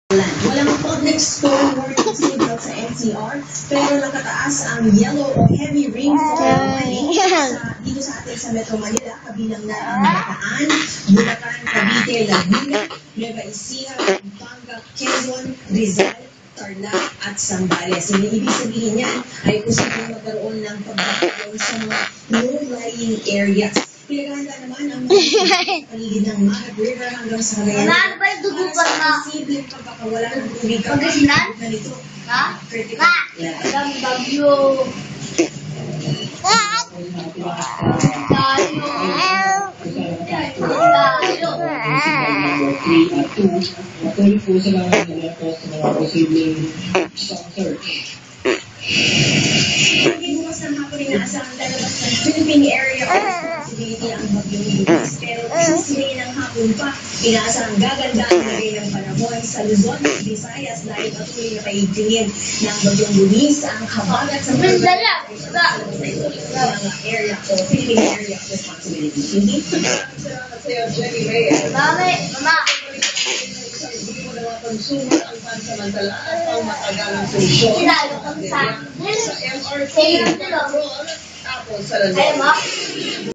Walang public storm warning signal sa NCR, pero nakataas ang yellow o heavy rainfall warning dito sa atin sa Metro Manila, kabilang na ang Bataan, Bulacan, Cavite, Laguna, Nueva Ecija, Pampanga, Quezon, Rizal, Tarlac at Zambales. Ang ibig sabihin niyan ay posibleng magkaroon ng pagkakaroon sa mga low-lying areas. Pinaganda naman ang mga paligid ng Magat River hanggang sa Cagayan. Ano ba yung dugo pa na? Posibleng pagkakawala ng tubig Pagkasinan? na nito. Ha? Critical. Ang bagyo. Patuloy po sa mga alertos sa mga posibleng stock search. Bukas ng hapon inaasahan lalabas ng Philippine Area of Responsibility ang bagyong Luis. Pero Tuesday ng hapon pa, inaasahan gagandaan na rin ang panahon sa Luzon at Visayas dahil patuloy na paigtingin ng bagyong Luis ang habagat sa mga area o Philippine Area of Responsibility. Hindi? Salamat sa iyo, Jenny Reyes. Mami, mama. Konsumo ang pansamantala at pangmatagalang solusyon Sinalo kang sa sa MRT Sa'yo, tapos sa Ay, ma.